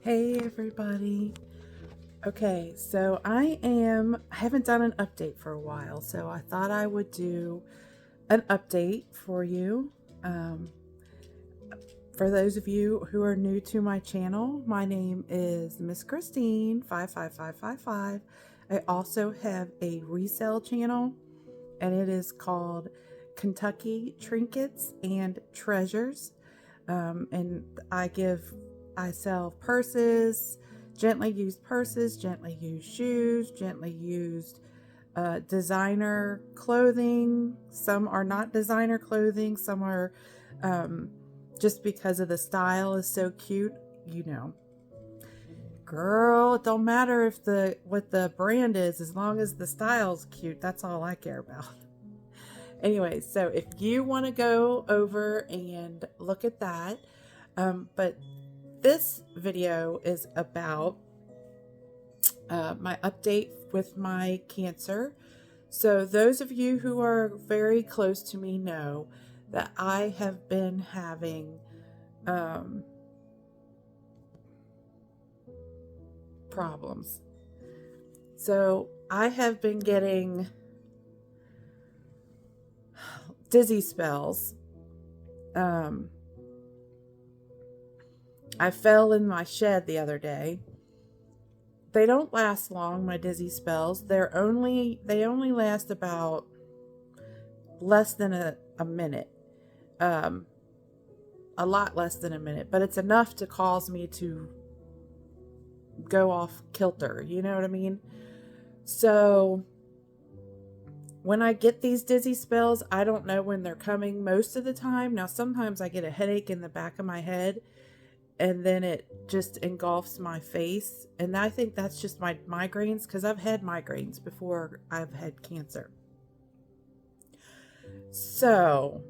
Hey everybody. Okay, so I haven't done an update for a while, so I thought I would do an update for you. Um, for those of you who are new to my channel, my name is Miss Christine 55555. I also have a resale channel, and it is called Kentucky Trinkets and Treasures. And I sell purses, gently used purses, gently used shoes, gently used designer clothing. Some are not designer clothing. Some are just because of the style is so cute. You know, girl, it don't matter if what the brand is, as long as the style's cute. That's all I care about. Anyway, so if you want to go over and look at that, but this video is about my update with my cancer. So those of you who are very close to me know that I have been having problems. So I have been getting dizzy spells. I fell in my shed the other day. They don't last long, my dizzy spells. They only last about less than a minute. A lot less than a minute, but it's enough to cause me to go off kilter, you know what I mean? So when I get these dizzy spells, I don't know when they're coming most of the time. Now, sometimes I get a headache in the back of my head, and then it just engulfs my face. And I think that's just my migraines, because I've had migraines before I've had cancer. So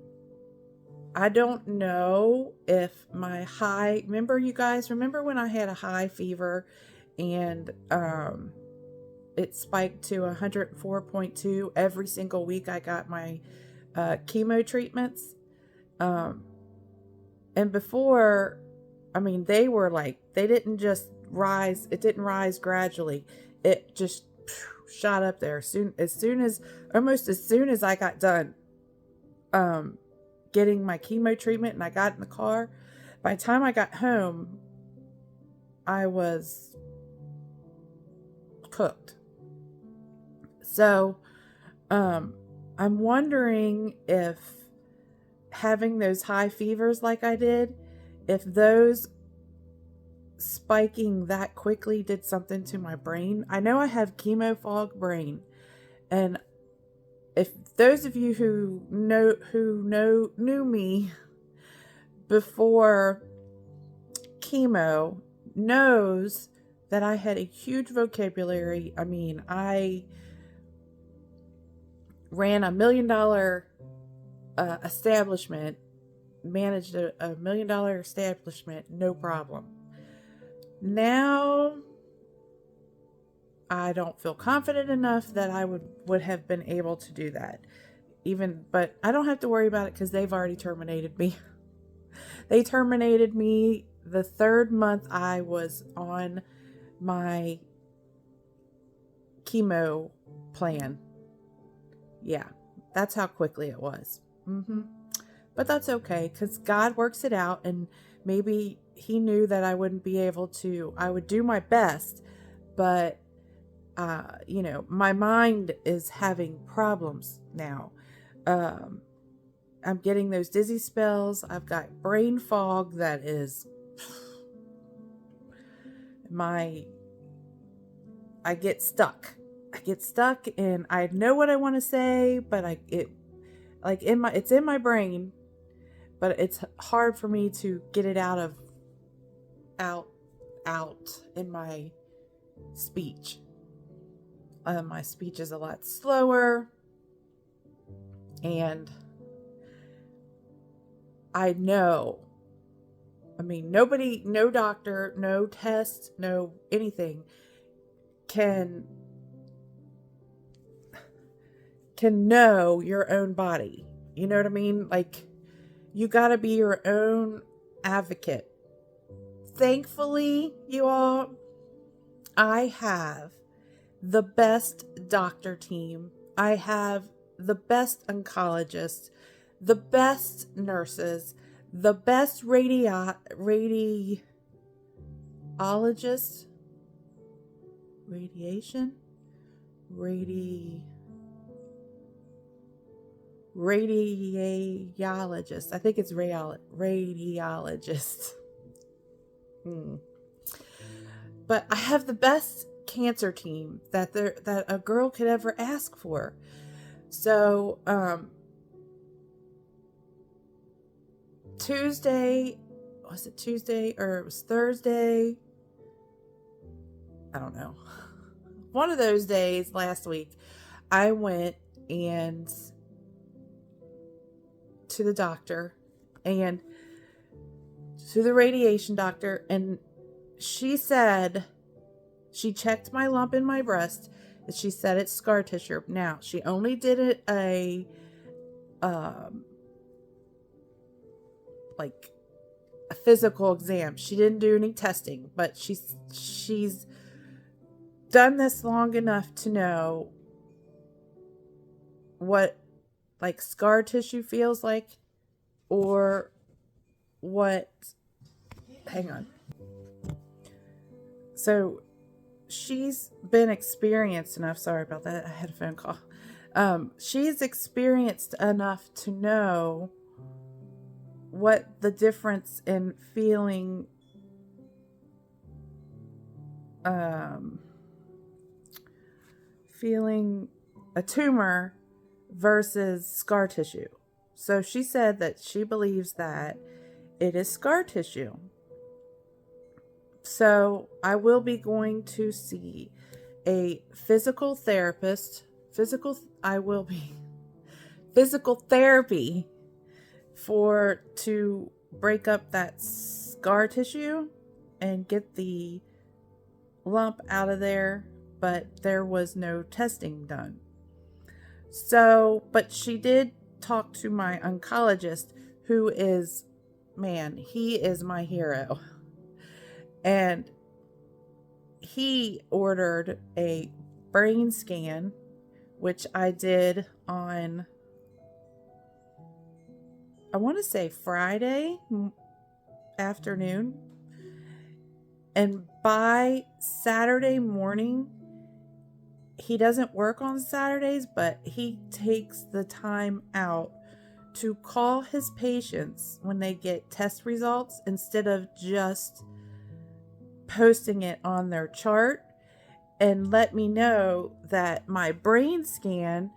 I don't know if my remember when I had a high fever and it spiked to 104.2 every single week I got my chemo treatments. And before, they didn't just rise. It didn't rise gradually. It just shot up there almost as soon as I got done getting my chemo treatment and I got in the car. By the time I got home, I was cooked. So I'm wondering if having those high fevers like I did, if those spiking that quickly did something to my brain. I know I have chemo fog brain, and if those of you who knew me before chemo knows that I had a huge vocabulary. I mean, I ran $1 million establishment, managed a $1 million establishment, no problem. Now I don't feel confident enough that I would have been able to do that. But I don't have to worry about it because they've already terminated me. They terminated me the third month I was on my chemo plan. Yeah, that's how quickly it was. But that's okay, because God works it out, and maybe he knew that I wouldn't be able to. I would do my best, but my mind is having problems now. I'm getting those dizzy spells. I've got brain fog that is I get stuck. And I know what I want to say, but it's in my brain, but it's hard for me to get it out in my speech. My speech is a lot slower, and I know, nobody, no doctor, no test, no anything can know your own body. You know what I mean? Like, you gotta be your own advocate. thankfully, you all, I have the best doctor team. I have the best oncologists, the best nurses, the best radiologist, radiation, radiologist. I think it's radiologist. But I have the best cancer team that a girl could ever ask for. So, Tuesday, was it Tuesday or it was Thursday? I don't know. One of those days last week, I went and to the doctor and to the radiation doctor, and she said she checked my lump in my breast and she said it's scar tissue. Now, she only did it like a physical exam. She didn't do any testing, but she's done this long enough to know what like scar tissue feels like, or what, hang on. So she's been experienced enough, sorry about that, I had a phone call. She's experienced enough to know what the difference in feeling a tumor versus scar tissue. So she said that she believes that it is scar tissue. So I will be going to see a physical therapist. Physical therapy to break up that scar tissue and get the lump out of there, but there was no testing done. So, but she did talk to my oncologist, who is, man, he is my hero. And he ordered a brain scan, which I did on, I want to say Friday afternoon. And by Saturday morning, he doesn't work on Saturdays, but he takes the time out to call his patients when they get test results instead of just posting it on their chart, and let me know that my brain scan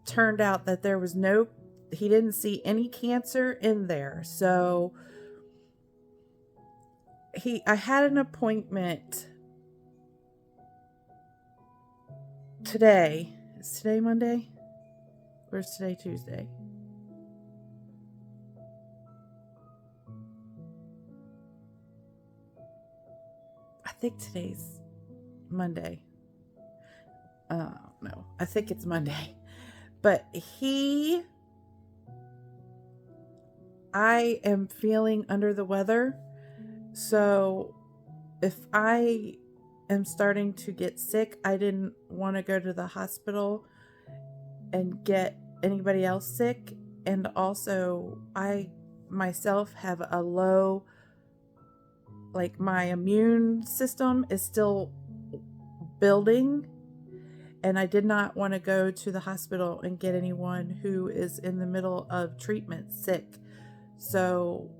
turned out that there was he didn't see any cancer in there. So I had an appointment today. Is today Monday? Or is today Tuesday? I think today's Monday. No, I think it's Monday. But I am feeling under the weather. So if I am starting to get sick, I didn't want to go to the hospital and get anybody else sick. And also, I myself have a low, like my immune system is still building, and I did not want to go to the hospital and get anyone who is in the middle of treatment sick. So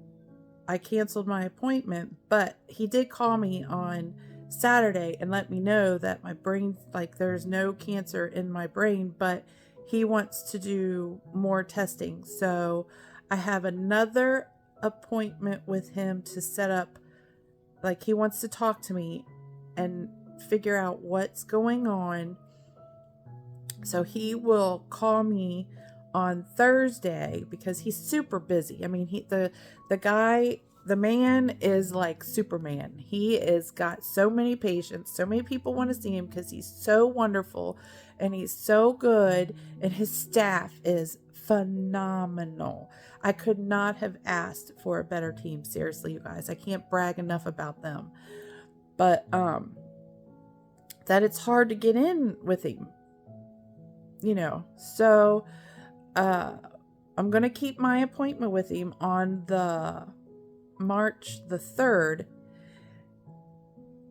I canceled my appointment, but he did call me on Saturday and let me know that my brain, like there's no cancer in my brain, but he wants to do more testing. So I have another appointment with him to set up, like he wants to talk to me and figure out what's going on. So he will call me on Thursday because he's super busy. I mean, the man is like Superman. He has got so many patients, so many people want to see him because he's so wonderful and he's so good, and his staff is phenomenal. I could not have asked for a better team. Seriously, you guys, I can't brag enough about them. But that it's hard to get in with him, you know. So I'm going to keep my appointment with him on the March the 3rd,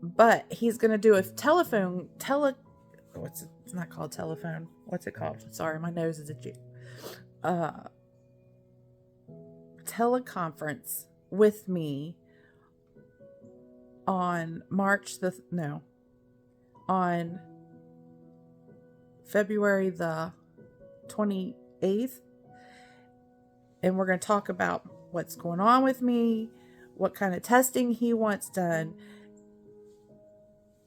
but he's going to do a it's not called telephone. What's it called? Sorry, my nose is itchy. Teleconference with me on on February the 28th. And we're going to talk about what's going on with me, what kind of testing he wants done.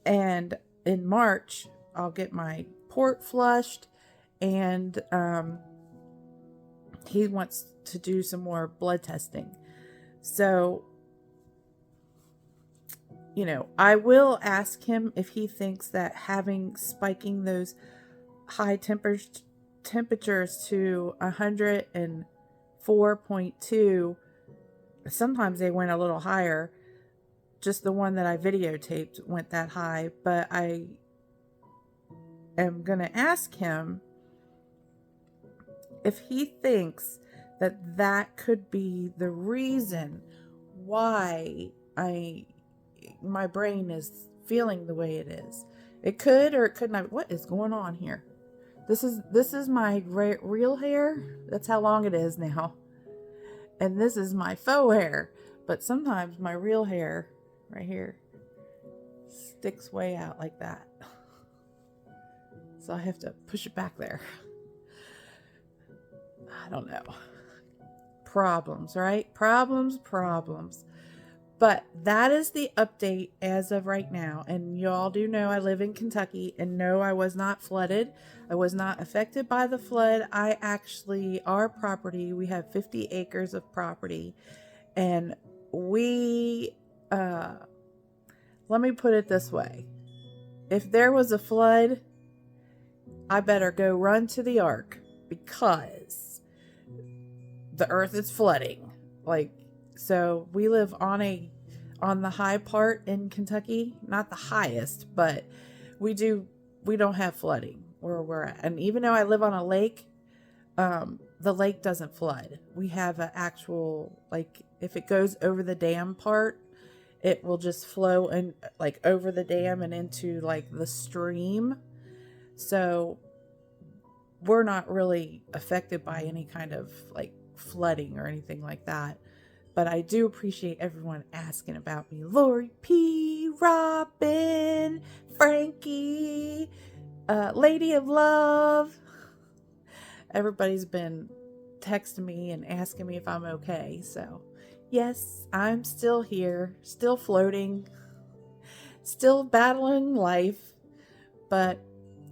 And in March, I'll get my port flushed, and he wants to do some more blood testing. So, you know, I will ask him if he thinks that spiking those high temperatures to 104.2, sometimes they went a little higher. Just the one that I videotaped went that high, but I am going to ask him if he thinks that that could be the reason why my brain is feeling the way it is. It could or it could not. What is going on here? This is my real hair. That's how long it is now. And this is my faux hair. But sometimes my real hair right here sticks way out like that. So I have to push it back there. I don't know. Problems, right? Problems. But that is the update as of right now. And y'all do know I live in Kentucky, and no, I was not flooded. I was not affected by the flood. Our property, we have 50 acres of property, and let me put it this way. If there was a flood, I better go run to the ark, because the earth is flooding. So we live on the high part in Kentucky, not the highest, but we don't have flooding where we're at. And even though I live on a lake, the lake doesn't flood. We have an actual, if it goes over the dam part, it will just flow in over the dam and into the stream. So we're not really affected by any kind of flooding or anything like that. But I do appreciate everyone asking about me. Lori P, Robin, Frankie, Lady of Love. Everybody's been texting me and asking me if I'm okay. So, yes, I'm still here, still floating, still battling life. But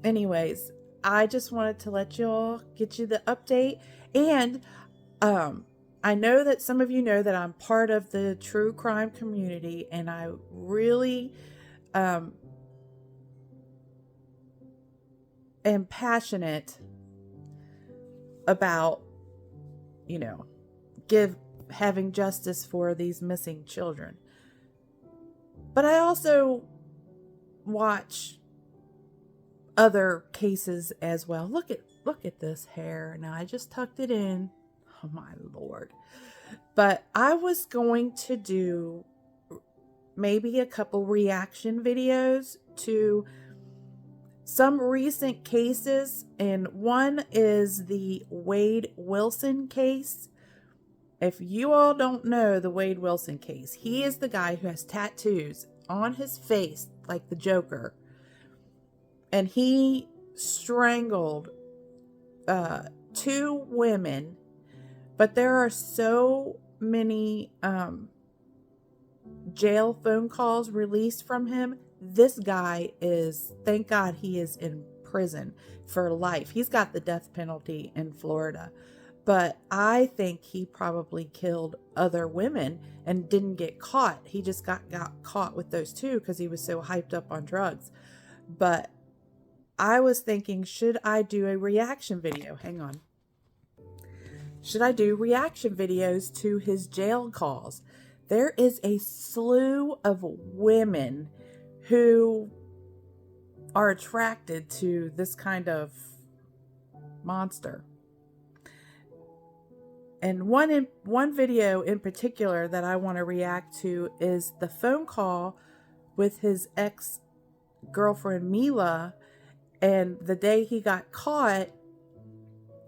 anyways, I just wanted to get you the update. And I know that some of you know that I'm part of the true crime community, and I really am passionate about, having justice for these missing children. But I also watch other cases as well. Look at this hair. Now I just tucked it in. Oh my Lord. But I was going to do maybe a couple reaction videos to some recent cases. And one is the Wade Wilson case. If you all don't know the Wade Wilson case, he is the guy who has tattoos on his face like the Joker. And he strangled 2 women. But there are so many jail phone calls released from him. This guy thank God he is in prison for life. He's got the death penalty in Florida. But I think he probably killed other women and didn't get caught. He just got caught with those 2 because he was so hyped up on drugs. But I was thinking, should I do a reaction video? Hang on. should I do reaction videos to his jail calls? There is a slew of women who are attracted to this kind of monster. And one video in particular that I want to react to is the phone call with his ex-girlfriend Mila. And the day he got caught,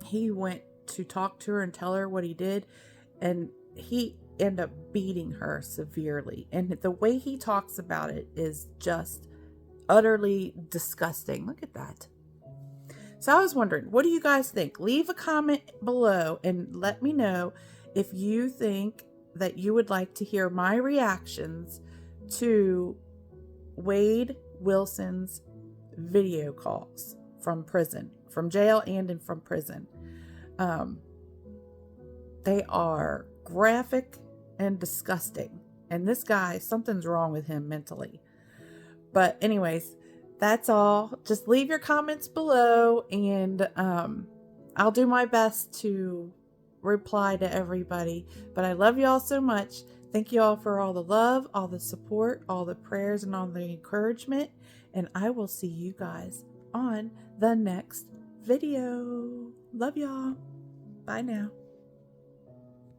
he went to talk to her and tell her what he did. And he ended up beating her severely. And the way he talks about it is just utterly disgusting. Look at that. So I was wondering, what do you guys think? Leave a comment below and let me know if you think that you would like to hear my reactions to Wade Wilson's video calls from prison, from jail and from prison. They are graphic and disgusting. And this guy, something's wrong with him mentally. But anyways, that's all. Just leave your comments below, and I'll do my best to reply to everybody. But I love you all so much. Thank you all for all the love, all the support, all the prayers, and all the encouragement. And I will see you guys on the next video. Love y'all. Bye now.